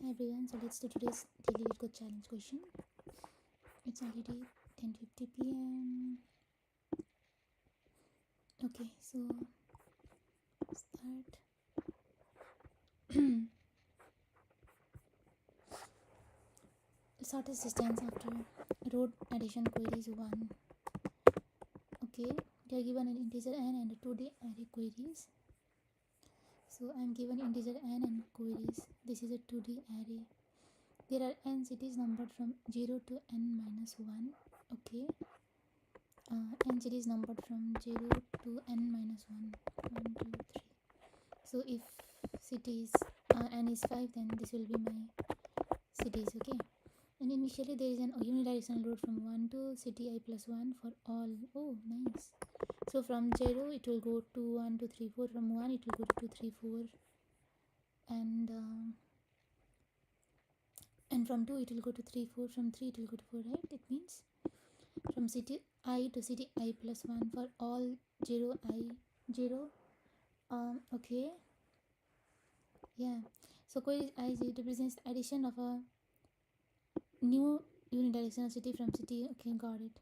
Hi everyone, so let's do today's daily code challenge question. It's already 10:50 p.m. Okay, so start. Shortest distance after road addition queries 1. Okay, they are given an integer n and a 2D array queries. So I'm given integer n and queries. This is a 2D array. There are n cities numbered from 0 to n minus 1. Okay. N cities numbered from 0 to n minus 1. 1, 2, 3. So if cities n is 5, then this will be my cities. Okay. And initially there is an unidirectional route from 1 to city I plus 1 for all. Oh, nice. So from 0 it will go to 1, 2, 3, 4. From 1 it will go to 2, 3, 4. And from 2 it will go to 3, 4. From 3 it will go to 4, right? It means from city I to city I plus 1 for all 0 I 0. Okay. Yeah. So query I represents the addition of a new unidirectional city from city. Okay, got it.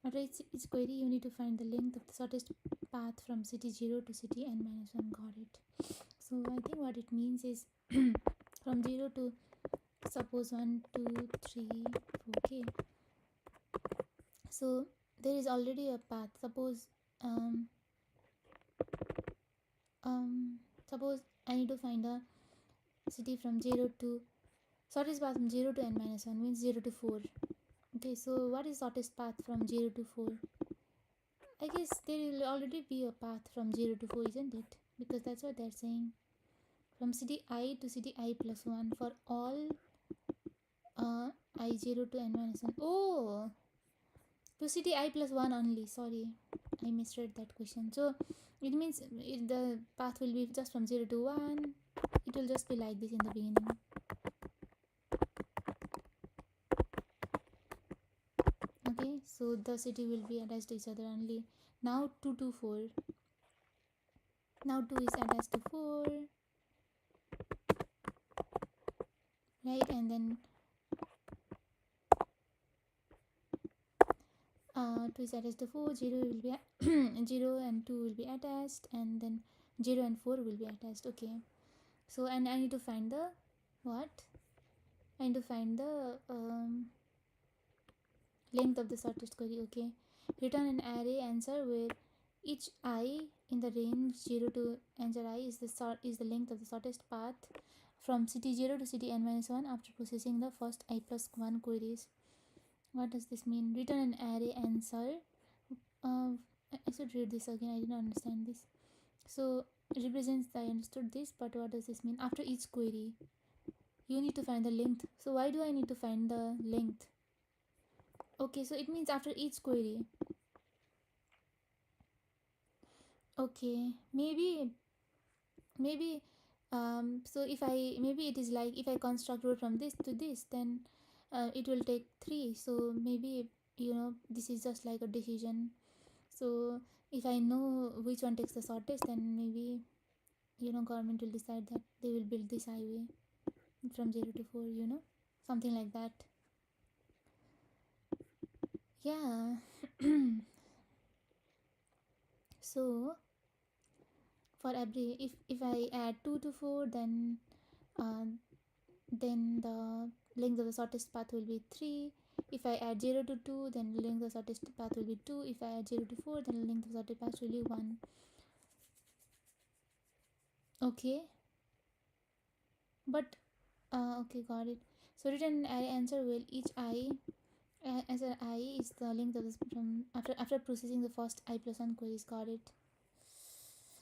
After its query, you need to find the length of the shortest path from city 0 to city n minus 1. Got it. So I think what it means is from 0 to suppose 1, 2, 3, 4. Okay. So there is already a path. Suppose suppose I need to find a city from 0 to shortest path from 0 to n minus 1 means 0 to 4. Okay, so what is shortest path from 0 to 4? I guess there will already be a path from 0 to 4, isn't it? Because that's what they're saying. From city I to city I plus 1 for all I 0 to n minus 1. Oh! To city I plus 1 only. Sorry, I misread that question. So it means the path will be just from 0 to 1. It will just be like this in the beginning. Okay, so the city will be attached to each other only. Now 2 to 4. Now 2 is attached to 4. Right, and then 2 is attached to 4. 0 will be 0 and 2 will be attached, and then 0 and 4 will be attached. Okay, so and I need to find the what? I need to find the length of the shortest query. Okay, return an array answer where each I in the range 0 to answer I is the length of the shortest path from city 0 to city n minus 1 after processing the first I plus 1 queries. What does this mean? Return an array answer. I should read this again. I didn't understand this. So it represents I understood this, but what does this mean? After each query, you need to find the length. So why do I need to find the length? Okay, so it means after each query. Okay, maybe so if I maybe it is like if I construct road from this to this, then it will take 3. So maybe this is just like a decision. So if I know which one takes the shortest, then maybe government will decide that they will build this highway from 0 to 4, something like that. Yeah. So for every if I add 2 to 4, then the length of the shortest path will be 3. If I add 0 to 2, then the length of the shortest path will be 2. If I add 0 to 4, then the length of the shortest path will be 1. Okay, but okay, got it. So return array answer will each I answer I is the length of this from after processing the first I plus 1 queries. Got it.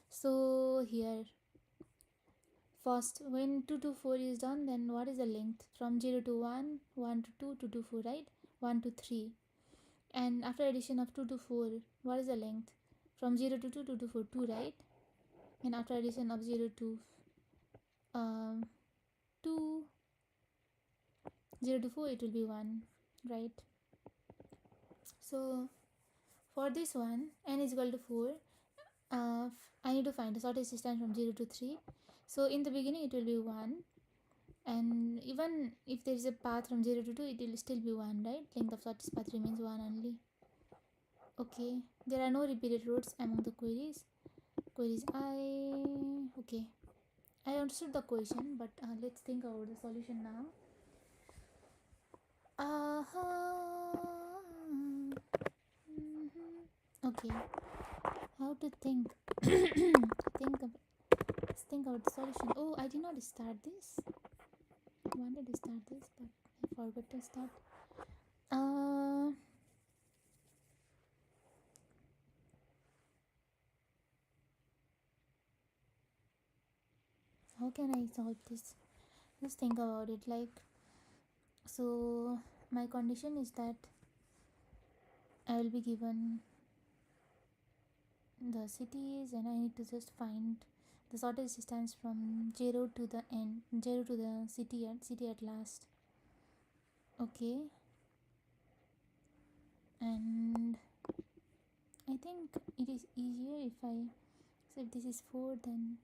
So here first when 2 to 4 is done, then what is the length from 0 to 1, 1 to 2, 2 to 4, right? 1 to 3. And after addition of 2 to 4, what is the length from 0 to 2, 2 to 4, 2, right? And after addition of 0 to 2, 0 to 4, it will be 1, right? So for this one, n is equal to 4. I need to find the shortest distance from 0 to 3. So in the beginning it will be 1, And even if there is a path from 0 to 2, it will still be 1, right? Length of shortest path remains 1 only. Okay, there are no repeated roads among the queries. Okay, I understood the question, but let's think about the solution now. Okay, how to think? Let's think about the solution. Oh, I did not start this. I wanted to start this, but I forgot to start. How can I solve this? Just think about it. Like, so my condition is that I will be given the cities, and I need to just find the shortest distance from 0 to the end, 0 to the city at last. Okay, and I think it is easier if I, so if this is 4, then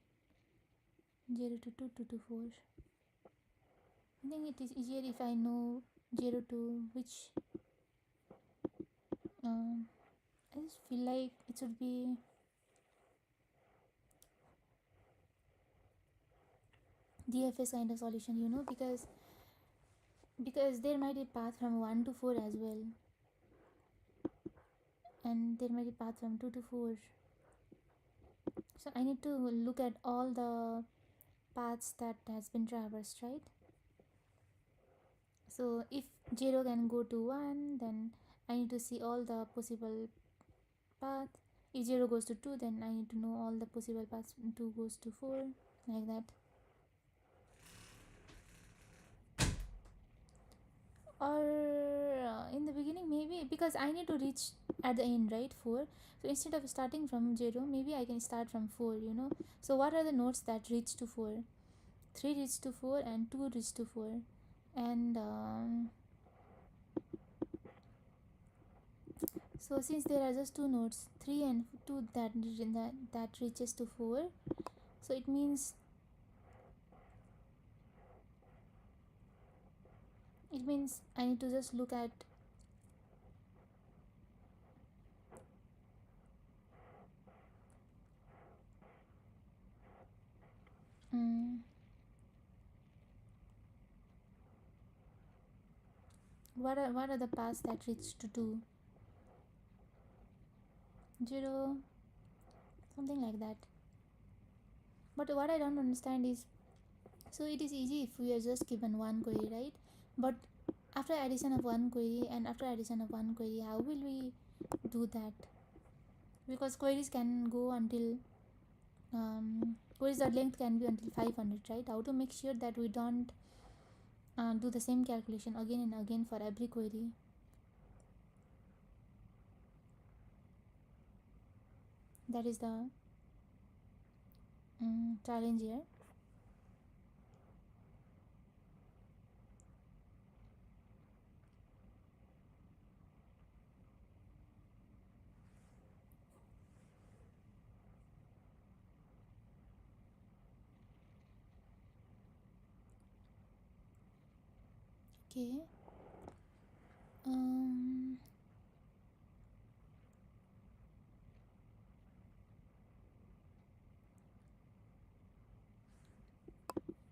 0 to 2, 2 to 4. I think it is easier if I know 0 to which. I just feel like it should be DFS kind of solution, because there might be path from 1 to 4 as well, and there might be path from 2 to 4. So I need to look at all the paths that has been traversed, right? So if 0 can go to 1, then I need to see all the possible path. If 0 goes to 2, then I need to know all the possible paths. 2 goes to 4, like that. Or in the beginning, maybe, because I need to reach at the end, right? 4. So instead of starting from 0, maybe I can start from 4. So what are the nodes that reach to 4? 3 reach to 4 and 2 reach to 4. And so since there are just two nodes, 3 and 2, that reaches to 4, so it means I need to just look at what are the paths that reach to 2? 0, something like that. But what I don't understand is, so it is easy if we are just given one query, right? But after addition of one query and after addition of one query, how will we do that? Because queries can go until queries that length can be until 500, right? How to make sure that we don't do the same calculation again and again for every query? That is the challenge here. Okay.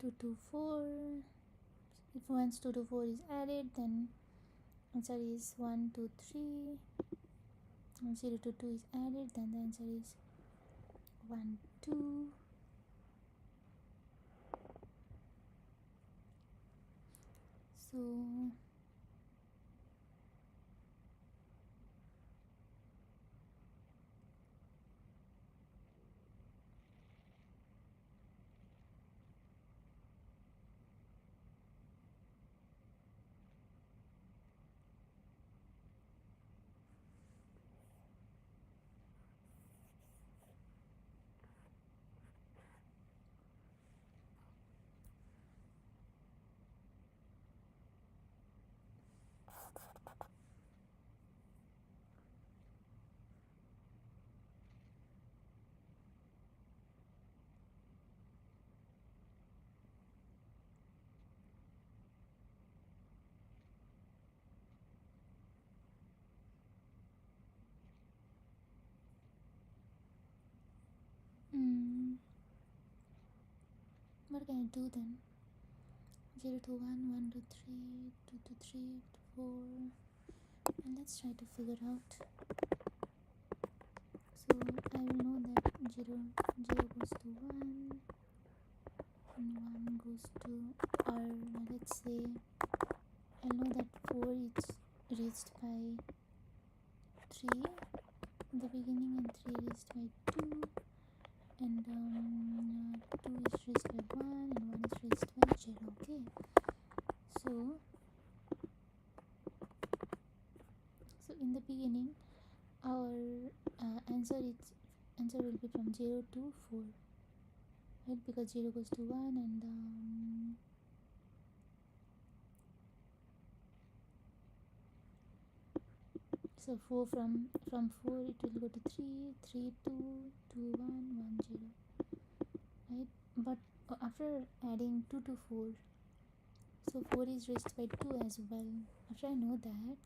2 to 4. If once 2 to 4 is added, then answer is 1 2 3. 0 to 2 is added, then the answer is 1 2. So what can I do then? 0 to 1, 1 to 3, 2 to 3 to 4, and let's try to figure out. So I will know that 0 goes to 1 and 1 goes to R. Now let's say I'll know that 4 is reached by 3 in the beginning and 3 reached by 2, and 2 is reached by 1 and 1 is reached by 0. Okay, so in the beginning our answer will be from 0 to 4, right? Because 0 goes to 1 and so 4 from 4 it will go to 3, 3, 2, 2, 1, 1, 0, right? But after adding 2 to 4, so 4 is reached by 2 as well. After I know that,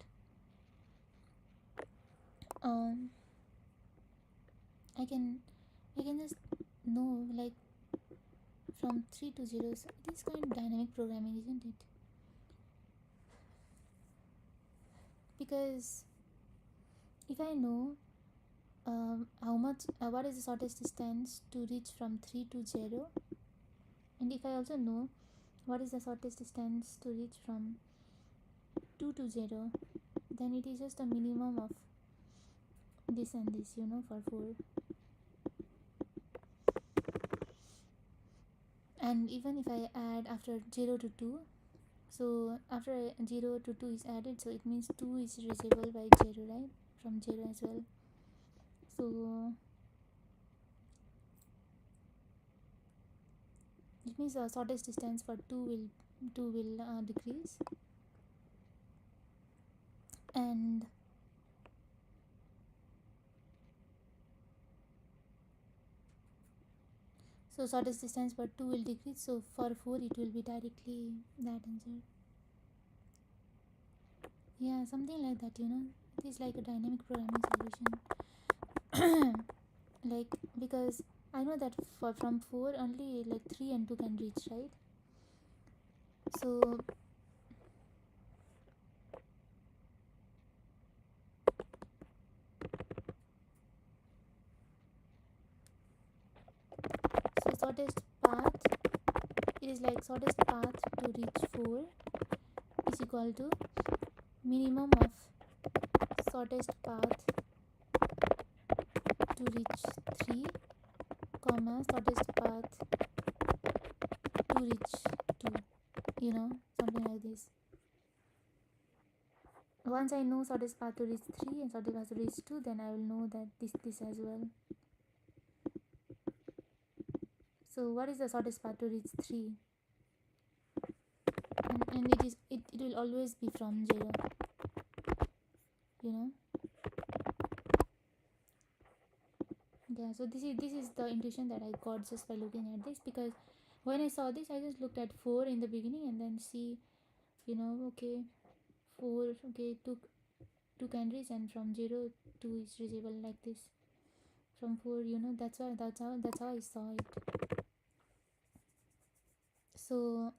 I can just know like from 3 to 0. So it is kind of dynamic programming, isn't it? Because if I know how much what is the shortest distance to reach from 3 to 0, and if I also know what is the shortest distance to reach from 2 to 0, then it is just a minimum of this and this, for 4. And even if I add after 0 to 2, so after 0 to 2 is added, so it means 2 is reachable by 0, right? From 0 as well. So it means the shortest distance for 2 will decrease, and so shortest distance for 2 will decrease, so for 4 it will be directly that answer. Yeah, something like that, it is like a dynamic programming solution. Like, because I know that from 4 only like 3 and 2 can reach, right? So shortest path, it is like shortest path to reach 4 is equal to minimum of shortest path to reach 3, comma shortest path to reach 2, something like this. Once I know shortest path to reach 3 and shortest path to reach 2, then I will know that this as well. So what is the shortest path to reach 3? And it will always be from 0, Yeah, so this is the intuition that I got just by looking at this, because when I saw this I just looked at 4 in the beginning and then see, okay, 4, okay, 2 can reach, and from 0 2 is reachable like this. From 4, that's how I saw it. So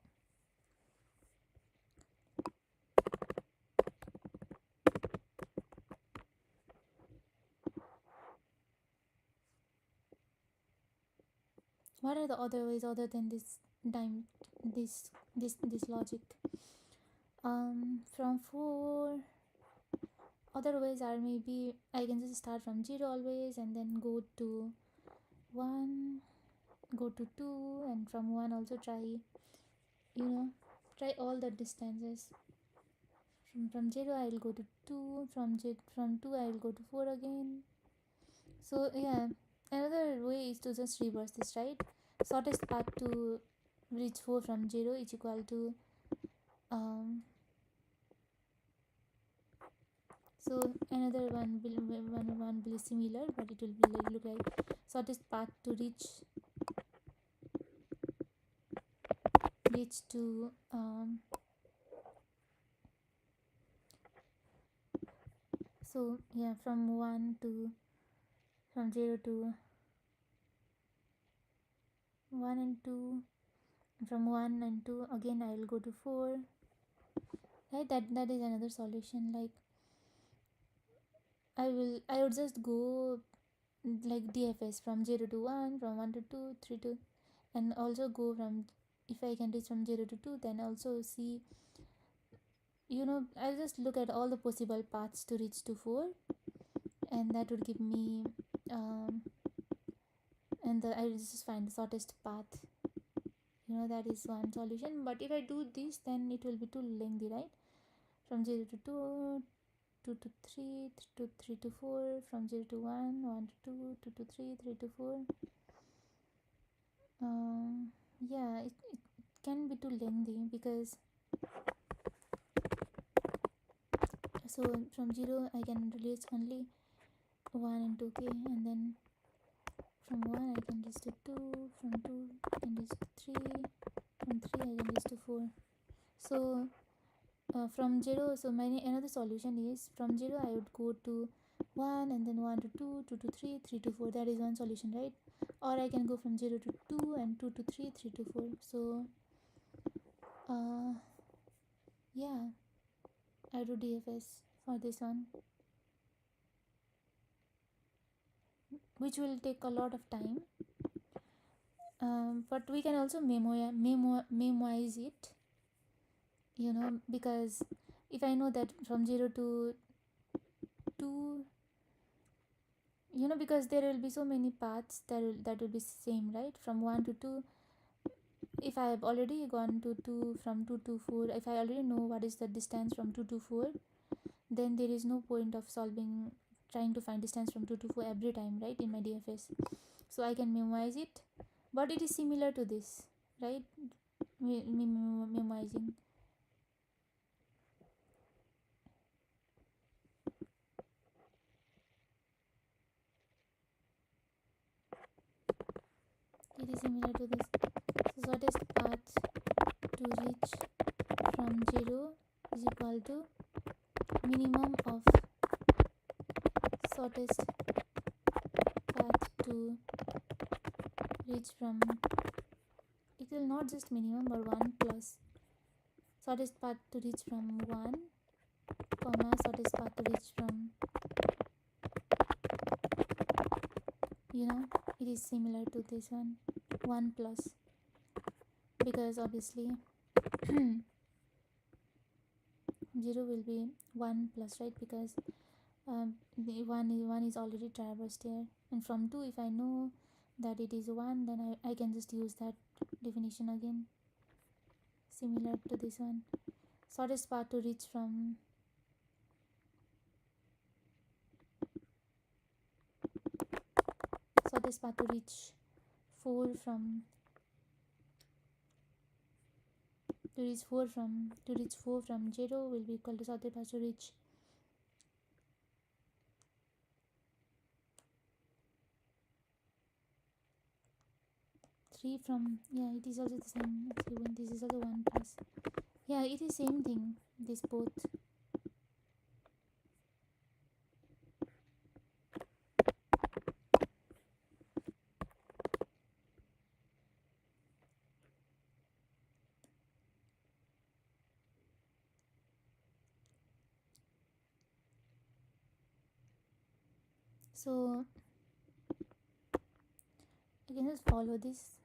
what are the other ways other than this logic? From 4, other ways are maybe I can just start from 0 always and then go to 1, go to 2, and from 1 also try all the distances. From 0 I will go to 2, from 2 I will go to 4 again. So yeah, another way is to just reverse this, right? Shortest path to reach 4 from 0 is equal to so another one will be similar, but it will be look like shortest path to reach to so yeah, from 0 to 1 and 2, from 1 and 2 again I will go to 4, right? That is another solution. Like I would just go like DFS from 0 to 1, from 1 to 2, 3 to, and also go from, if I can reach from 0 to 2, then also see, I'll just look at all the possible paths to reach to 4, and that would give me and I will just find the shortest path. That is one solution. But if I do this, then it will be too lengthy, right? From 0 to 2, 2 to 3, 2 3 to 4, from 0 to 1, 1 to 2, 2 to 3, 3 to 4. Yeah, it can be too lengthy, because so from 0 I can release only 1 and 2, okay, and then from 1 I can reach to 2, from 2 I can reach to 3, from 3 I can reach to 4. So from 0, so another solution is from 0 I would go to 1, and then 1 to 2, 2 to 3, 3 to 4. That is one solution, right? Or I can go from 0 to 2 and 2 to 3, 3 to 4. So yeah, I do DFS for this one, which will take a lot of time, but we can also memorize it, because if I know that from 0 to 2, because there will be so many paths that will be same, right? From 1 to 2, if I have already gone to 2, from 2 to 4, if I already know what is the distance from 2 to 4, then there is no point of trying to find distance from 2 to 4 every time, right, in my DFS. So I can memorize it, but it is similar to this, right? Memorizing. It is similar to this. So shortest path to reach from 0 is equal to minimum of shortest path to reach from, it will not just minimum but 1 plus shortest path to reach from 1, comma shortest path to reach from, it is similar to this one, 1 plus, because obviously 0 will be 1 plus, right? Because the one is already traversed here, and from 2, if I know that it is 1, then I can just use that definition again, similar to this one. Shortest path to reach from, shortest path to reach 4 from, to reach 4 from 0 will be equal to shortest path to reach 3 from, yeah, it is also the same. Actually, when this is also 1 plus, yeah, it is same thing, this both. So you can just follow this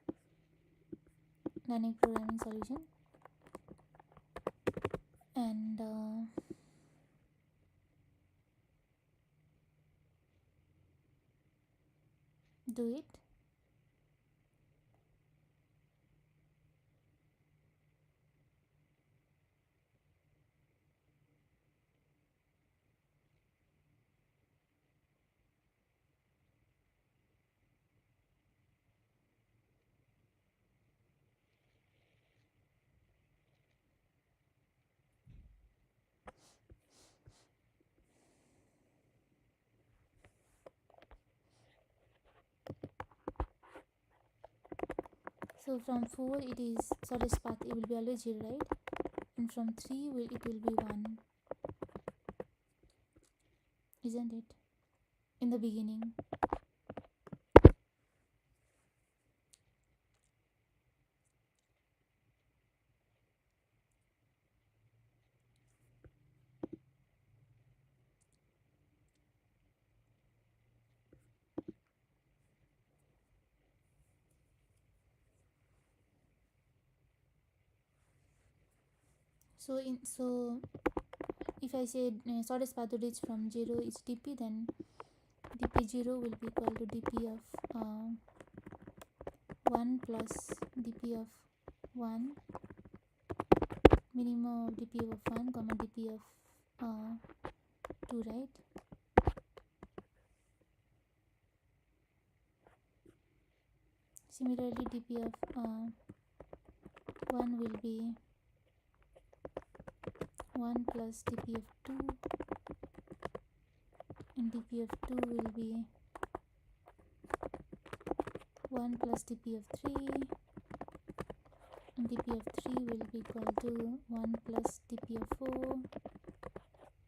dynamic programming solution and do it. So from 4 it is shortest path, it will be always 0, right? And from 3 it will be 1, isn't it, in the beginning? So if I say shortest path to reach from 0 is dp, then dp0 will be equal to dp of 1 plus dp of 1 minimum of dp of 1 comma dp of 2, right? Similarly, dp of 1 will be 1 plus dp of 2, and dp of 2 will be 1 plus dp of 3, and dp of 3 will be equal to 1 plus dp of 4,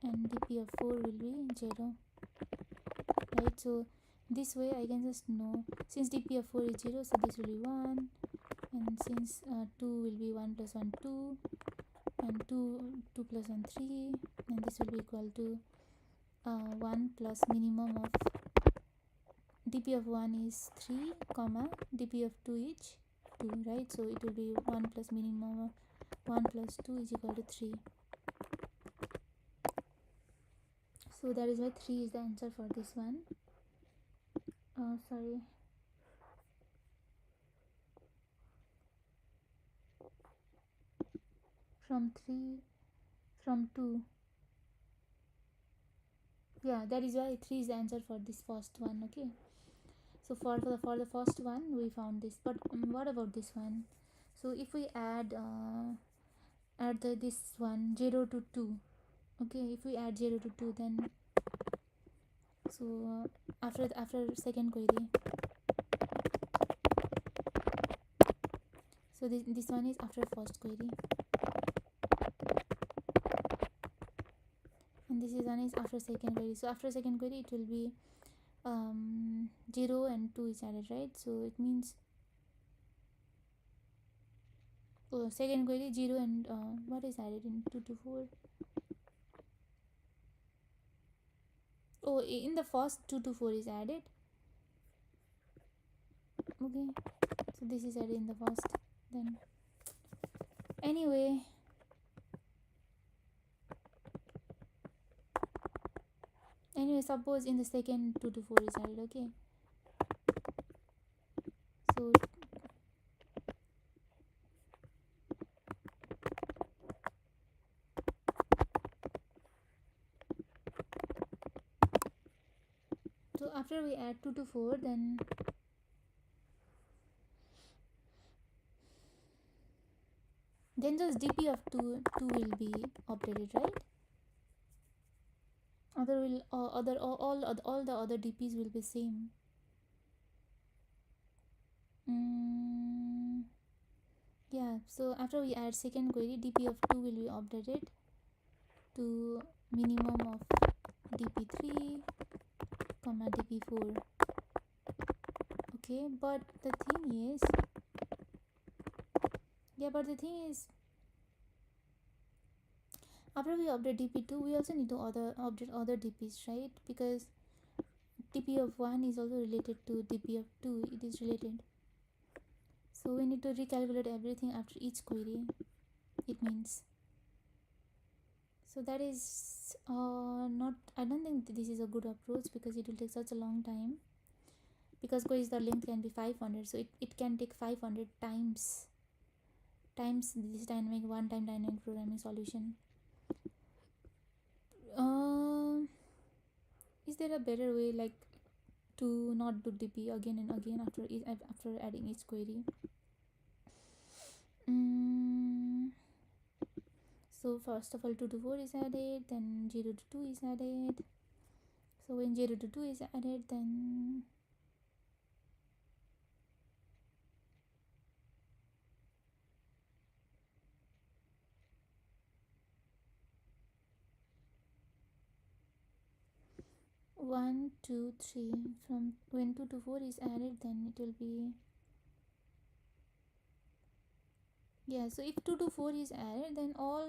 and dp of 4 will be 0, right? So this way I can just know, since dp of 4 is 0, so this will be 1, and since 2 will be 1 plus 1 2, and 2 plus 1 3, and this will be equal to 1 plus minimum of dp of 1 is 3 comma dp of 2 is 2, right? So it will be 1 plus minimum of 1 plus 2 is equal to 3. So that is why 3 is the answer for this one. Sorry, from 2, yeah, that is why 3 is the answer for this first one. Okay, so for the first one we found this, but what about this one? So if we add this one 0 to 2, okay, if we add 0 to 2, then so after second query, so this one is after first query, and this is one is after second query. So after second query it will be 0 and 2 is added, right? So it means second query 0 and what is added in 2 to 4? Oh, in the first 2 to 4 is added. Okay, so this is added in the first. Then anyway, suppose in the second 2 to 4 is added. Okay, so after we add 2 to 4, then just dp of 2 will be updated, right? All the other dps will be same. Yeah, so after we add second query, dp of 2 will be updated to minimum of dp3 comma dp4. Okay, but the thing is after we update dp2, we also need to update other dps, right? Because dp of 1 is also related to dp of 2, it is related. So we need to recalculate everything after each query, it means. So that is not, I don't think this is a good approach, because it will take such a long time, because queries the length can be 500, so it can take 500 times this dynamic one-time dynamic programming solution. Is there a better way, like, to not do dp again and again after adding each query? So first of all 2 to 4 is added, then 0 to 2 is added. So when 0 to 2 is added, then one, two, three. From when 2 to 4 is added, then it will be, yeah, so if 2 to 4 is added, then all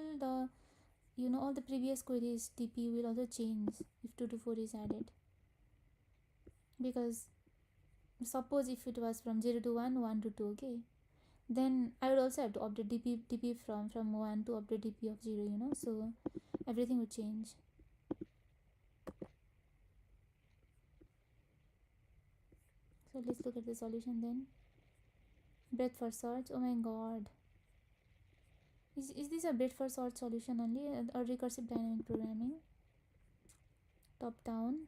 the previous queries dp will also change if 2 to 4 is added. Because suppose if it was from 0 to 1, 1 to 2, okay, then I would also have to update dp from 1 to update dp of 0, you know, so everything would change. So let's look at the solution then. Breadth first search. Oh my god, is this a breadth first search solution only, or recursive dynamic programming? Top down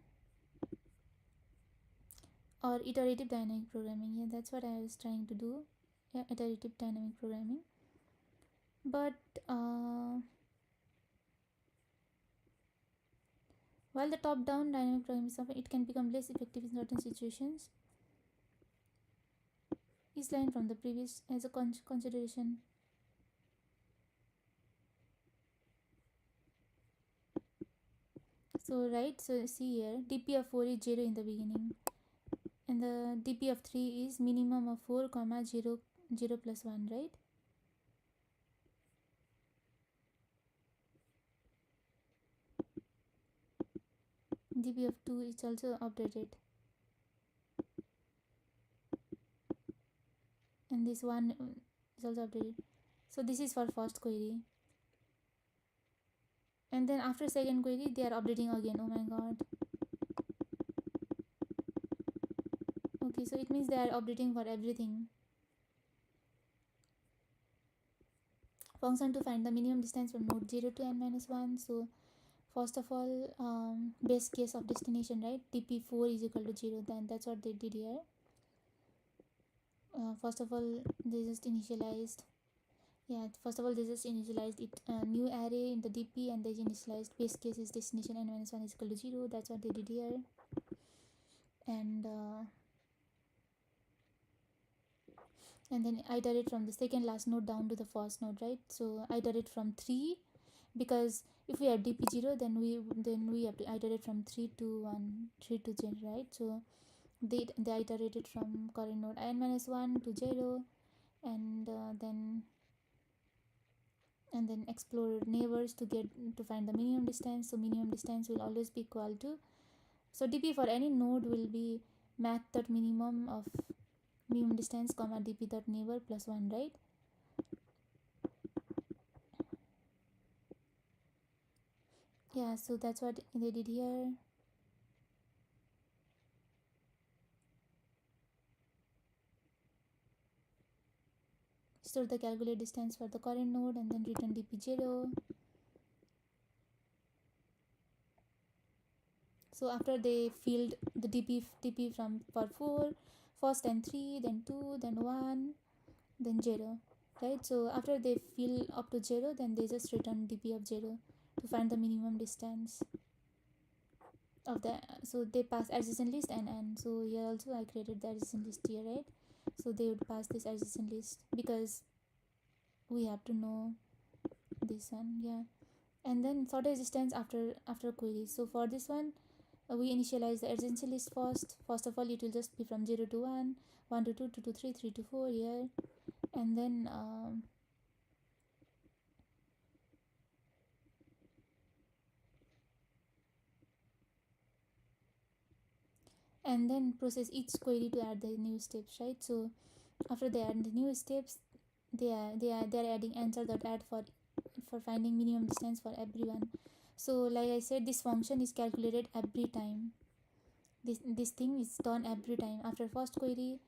or iterative dynamic programming? Yeah, that's what I was trying to do. Yeah, iterative dynamic programming. But while the top down dynamic programming is something, it can become less effective in certain situations. Is line from the previous as a consideration. So right, so see here, dp of 4 is 0 in the beginning, and the dp of 3 is minimum of 4 comma 0 0 plus 1, right? dp of 2 is also updated, and this one is also updated. So this is for first query, and then after second query they are updating again. Oh my god. Okay, so it means they are updating for everything. Function to find the minimum distance from node 0 to n minus 1. So first of all, base case of destination, right? dp4 is equal to 0, then that's what they did here. First of all, they just initialized, yeah, first of all they just initialized it, new array in the dp, and they initialized base case is destination n minus 1 is equal to 0. That's what they did here. And then iterate from the second last node down to the first node, right? So iterate from 3, because if we have dp0, then we have to iterate from 3 to 1, 3 to 0, right? So they iterated from current node n minus 1 to 0, and then explore neighbors to find the minimum distance. So minimum distance will always be equal to, so dp for any node will be math dot minimum of minimum distance comma dp dot neighbor plus 1, right? Yeah, so that's what they did here. Store the calculate distance for the current node and then return dp0. So after they filled the dp from for 4, first and 3, then 2, then 1, then 0, right? So after they fill up to 0, then they just return dp of 0 to find the minimum distance of the, so they pass adjacent list and n. So here also I created the adjacent list here, right? So they would pass this adjacent list because we have to know this one, yeah. And then sort distance after queries. So for this one, we initialize the adjacency list first. First of all, it will just be from 0 to 1, 1 to 2, 2 to 3, 3 to 4 here, and then process each query to add the new steps, right? So after they add the new steps, they're adding answer.add for finding minimum distance for everyone. So like I said, this function is calculated every time. This thing is done every time. After first query,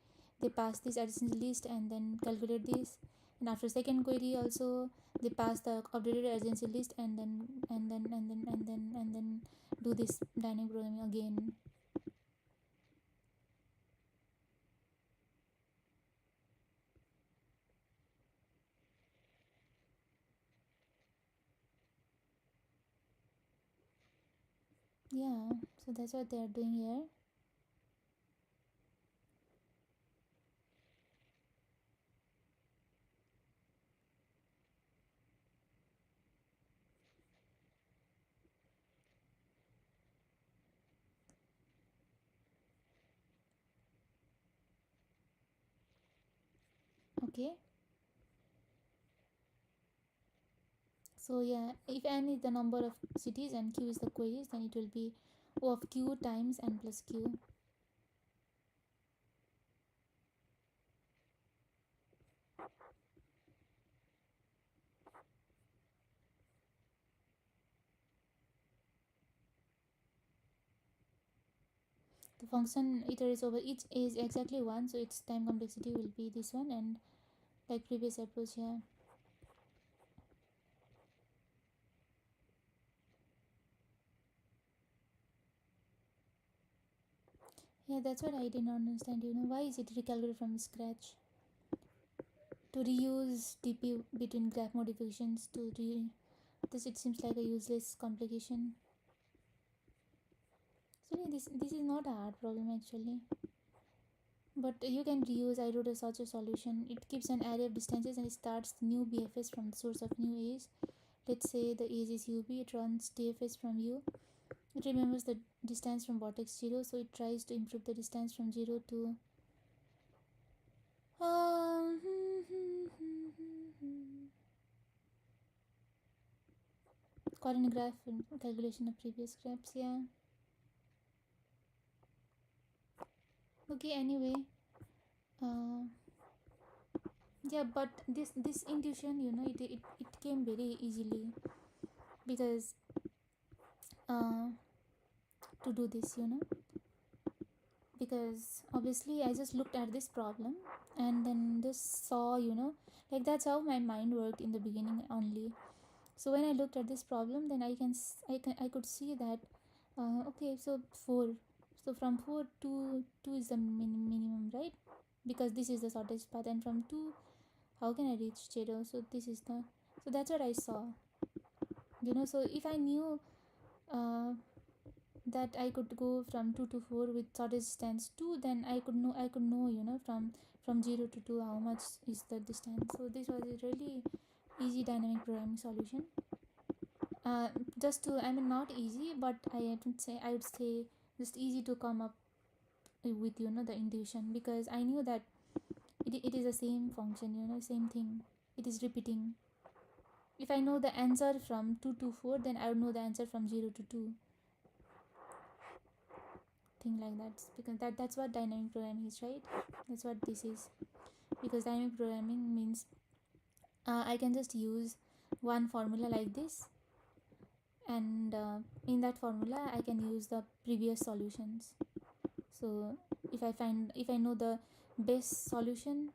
they pass this adjacent list and then calculate this, and after second query also they pass the updated adjacent list and then do this dynamic programming again. Yeah, so that's what they are doing here. Okay, so yeah, if n is the number of cities and q is the queries, then it will be O of q times n plus q. the function iterates over each is exactly 1, so its time complexity will be this one, and like previous approach. Yeah, that's what I didn't understand. Why is it recalculated from scratch? To reuse TP between graph modifications this it seems like a useless complication. So yeah, this is not a hard problem actually. But you can reuse. I wrote such a solution. It keeps an array of distances and it starts new BFS from the source of new age. Let's say the age is UB. It runs DFS from U. It remembers the distance from vertex 0, so it tries to improve the distance from 0 to um, coordinate graph and calculation of previous graphs. Yeah. Okay. Anyway, uh, yeah, but this intuition, it came very easily because uh, to do this, because obviously I just looked at this problem and then just saw, like that's how my mind worked in the beginning only. So when I looked at this problem, then I could see that okay, so 4, so from 4 to 2 is the minimum, right? Because this is the shortest path, and from 2 how can I reach 0? So this is the, so that's what I saw, so if I knew uh, that I could go from 2 to 4 with shortest distance 2, then I could know, from 0 to 2 how much is the distance. So this was a really easy dynamic programming solution. Just to, I mean, not easy, but I would say just easy to come up with, the intuition, because I knew that it is the same function, same thing, it is repeating. If I know the answer from 2 to 4, then I would know the answer from 0 to 2, thing like that, because that's what dynamic programming is, right? That's what this is. Because dynamic programming means I can just use one formula like this, and in that formula I can use the previous solutions. So if I know the best solution,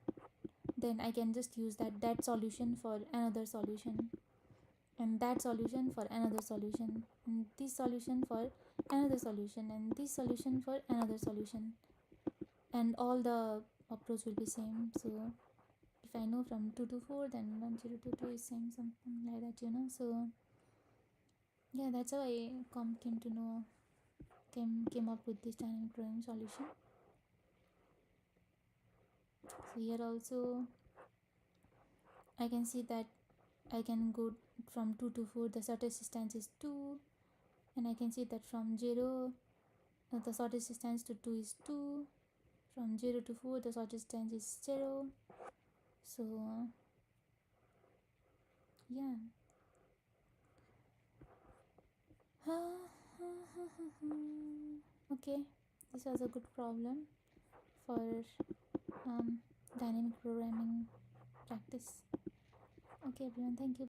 then I can just use that solution for another solution, and that solution for another solution, and this solution for another solution, and this solution for another solution, and all the approach will be same. So if I know from 2 to 4, then 1 0 to 2 is same, something like that. So yeah, that's how I came to know, came up with this dynamic programming solution. So here also I can see that I can go from 2 to 4, the shortest distance is 2, and I can see that from 0, the shortest distance to 2 is 2, from 0 to 4 the shortest distance is 0. So yeah. Okay, this was a good problem for dynamic programming practice. Okay everyone, thank you.